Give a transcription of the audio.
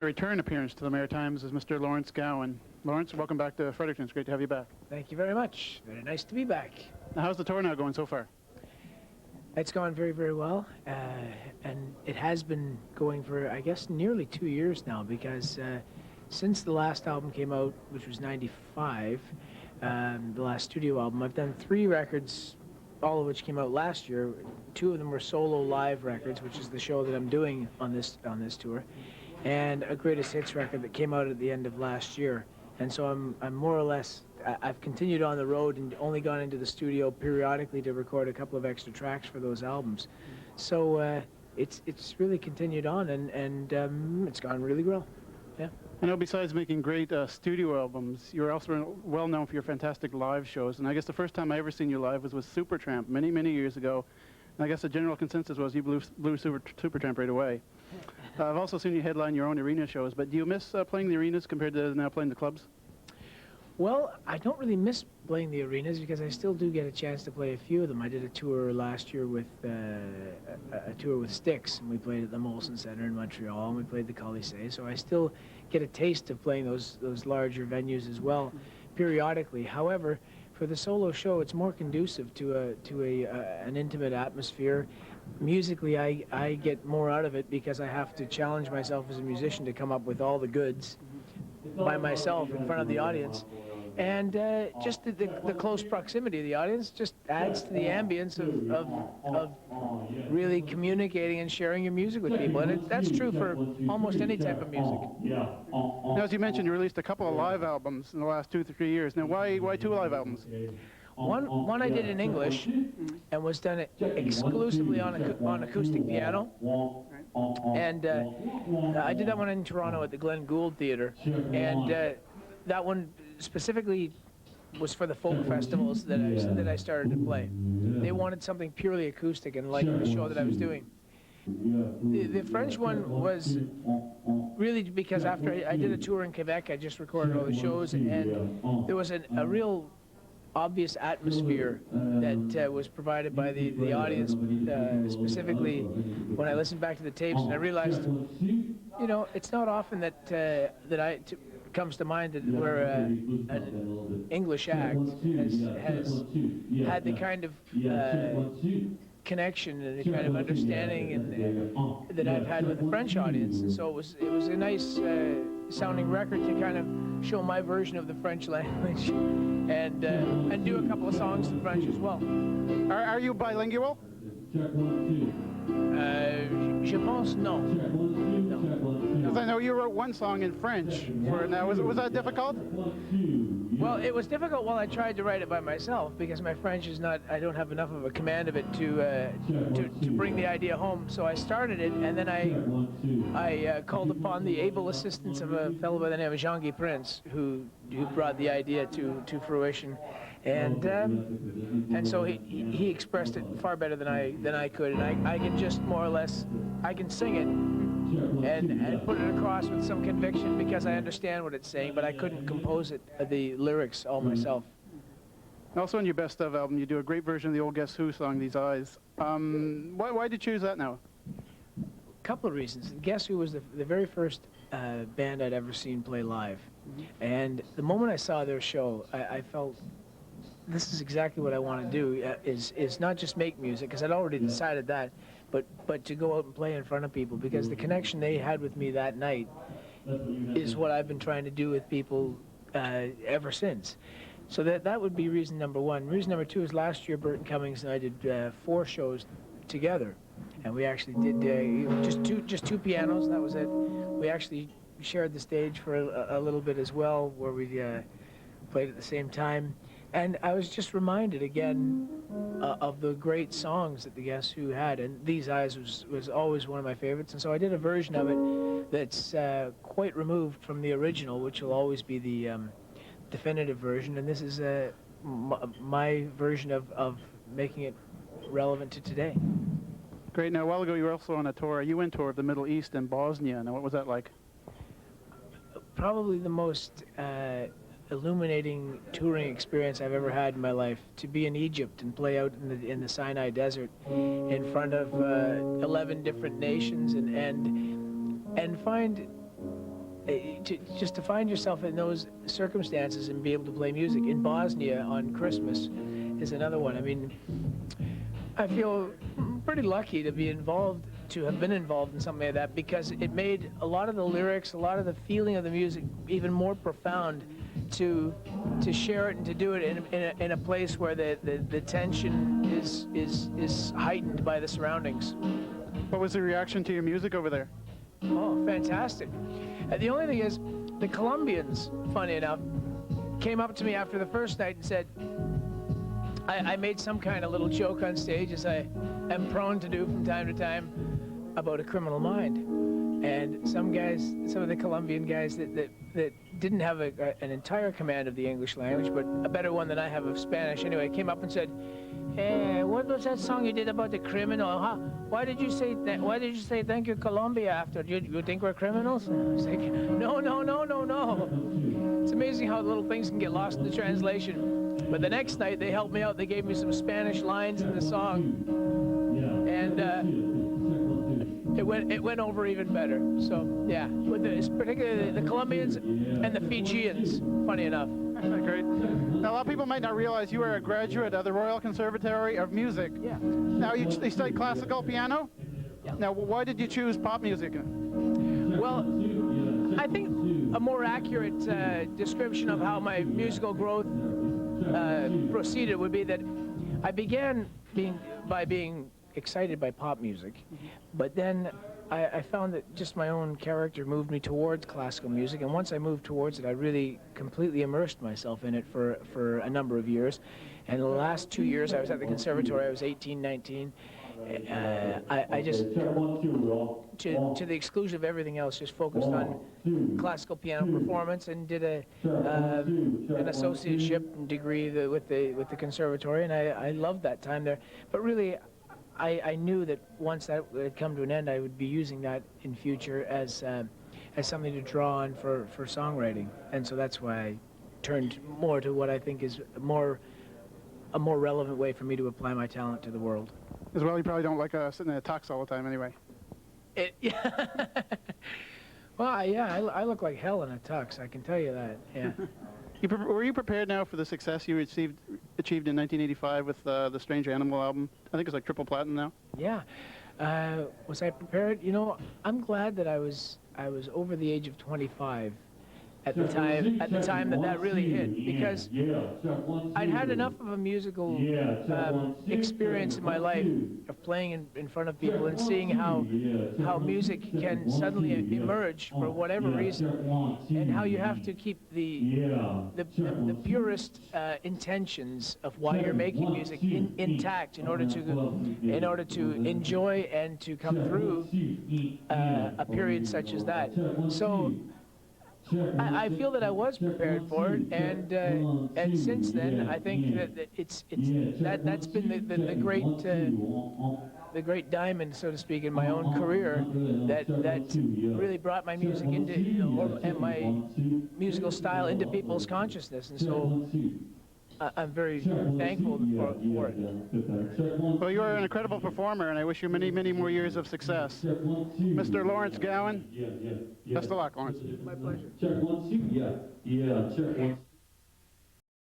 Return appearance to the Maritimes is Mr. Lawrence Gowan. Lawrence, welcome back to Fredericton. It's great to have you back. Thank you very much. Very nice to be back. Now, how's the tour now going so far? It's gone very, very well. And it has been going for, I guess, nearly 2 years now, because since the last album came out, which was 95, the last studio album, I've done 3 records, all of which came out last year. 2 of them were solo live records, which is the show that I'm doing on this tour, and a greatest hits record that came out at the end of last year. And so I'm more or less, I've continued on the road and only gone into the studio periodically to record a couple of extra tracks for those albums. So it's really continued on, and it's gone really well. Yeah. I know besides making great studio albums, you're also well known for your fantastic live shows. And I guess the first time I ever seen you live was with Supertramp many, many years ago. And I guess the general consensus was you blew Supertramp right away. I've also seen you headline your own arena shows, but do you miss playing the arenas compared to now playing the clubs? Well, I don't really miss playing the arenas because I still do get a chance to play a few of them. I did a tour last year with a tour with Styx, and we played at the Molson Centre in Montreal, and we played the Colisée. So I still get a taste of playing those larger venues as well, periodically. However, for the solo show, it's more conducive to an intimate atmosphere. Musically, I get more out of it because I have to challenge myself as a musician to come up with all the goods by myself in front of the audience. And just the close proximity of the audience just adds to the ambience of really communicating and sharing your music with people. And that's true for almost any type of music. Now, as you mentioned, you released a couple of live albums in the last 2 to 3 years. Now, why 2 live albums? One I did in English and was done exclusively on acoustic piano. And I did that one in Toronto at the Glenn Gould Theatre. And that one specifically was for the folk festivals that I started to play. They wanted something purely acoustic and like the show that I was doing. The French one was really because after I did a tour in Quebec, I just recorded all the shows, and there was a real obvious atmosphere that was provided by the audience, specifically when I listened back to the tapes, and I realized, you know, it's not often that comes to mind that where an English act has had the kind of connection and the kind of understanding and that I've had with the French audience. And so it was a nice sounding record to kind of show my version of the French language and do a couple of songs in French as well. Are you bilingual? Je pense non. Because I know you wrote one song in French. Was that difficult? Well, it was difficult while I tried to write it by myself because my French is not, I don't have enough of a command of it to bring the idea home. So I started it, and then I called upon the able assistance of a fellow by the name of Jean-Guy Prince, who brought the idea to fruition. And so he expressed it far better than I could, and I can just more or less, I can sing it and put it across with some conviction because I understand what it's saying, but I couldn't compose the lyrics all myself. Also on your Best Of album, you do a great version of the old Guess Who song, These Eyes. Why did you choose that now? A couple of reasons. Guess Who was the very first band I'd ever seen play live. And the moment I saw their show, I felt this is exactly what I want to do, is not just make music, because I'd already decided that, but to go out and play in front of people, because the connection they had with me that night is what I've been trying to do with people ever since. So that would be reason number one. Reason number two is last year Burton Cummings and I did 4 shows together, and we actually did just two pianos, and that was it. We actually shared the stage for a little bit as well, where we played at the same time. And I was just reminded again of the great songs that the Guess Who had, and These Eyes was always one of my favorites, and so I did a version of it that's quite removed from the original, which will always be the definitive version, and this is my version of making it relevant to today. Great. Now, a while ago you were also on a tour, a UN tour of the Middle East and Bosnia. Now, what was that like? Probably the most illuminating touring experience I've ever had in my life, to be in Egypt and play out in the Sinai Desert in front of 11 different nations and find just to find yourself in those circumstances and be able to play music in Bosnia on Christmas is another one. I mean, I feel pretty lucky to be involved, to have been involved in something like that, because it made a lot of the lyrics, a lot of the feeling of the music even more profound, to share it and to do it in a place where the tension is heightened by the surroundings. What was the reaction to your music over there? Oh, fantastic. The only thing is, the Colombians, funny enough, came up to me after the first night and said, I made some kind of little joke on stage, as I am prone to do from time to time, about a criminal mind. And some of the Colombian guys that didn't have an entire command of the English language, but a better one than I have of Spanish anyway, came up and said, "Hey, what was that song you did about the criminal? Huh? Why did you say thank you, Colombia, after? You think we're criminals?" And I was like, no. It's amazing how little things can get lost in the translation. But the next night, they helped me out. They gave me some Spanish lines in the song, and it went over even better. So yeah, particularly the Colombians and the Fijians. Funny enough. Great. Now, a lot of people might not realize you are a graduate of the Royal Conservatory of Music. Yeah. Now, you studied classical piano? Yeah. Now, why did you choose pop music? Well, I think a more accurate description of how my musical growth proceeded would be that I began by being excited by pop music, but then I found that just my own character moved me towards classical music, and once I moved towards it, I really completely immersed myself in it for a number of years. And the last 2 years I was at the conservatory, I was 18, 19. I just, to the exclusion of everything else, just focused on classical piano performance, and did an associateship degree with the conservatory, and I loved that time there. But really, I knew that once that had come to an end, I would be using that in future as something to draw on for songwriting, and so that's why I turned more to what I think is a more relevant way for me to apply my talent to the world. As well, you probably don't like sitting in a tux all the time anyway. Yeah. Well, yeah, I look like hell in a tux, I can tell you that, yeah. Were you prepared now for the success you achieved in 1985 with the Strange Animal album? I think it's like triple platinum now. Yeah. Was I prepared? You know, I'm glad that I was over the age of 25 at the time that really hit, because I'd had enough of a musical experience in my life of playing in front of people and seeing how music can suddenly emerge for whatever reason, and how you have to keep the purest intentions of why you're making music intact in order to enjoy and to come through a period such as that. So I feel that I was prepared for it, and since then I think that that's been the great diamond, so to speak, in my own career that really brought my music and my musical style into people's consciousness, and so I'm very thankful for it. Well, you are an incredible performer, and I wish you many, many more years of success. Mr. Lawrence Gowan, best of luck, Lawrence. My pleasure. Check 1, 2, yeah. Check 1.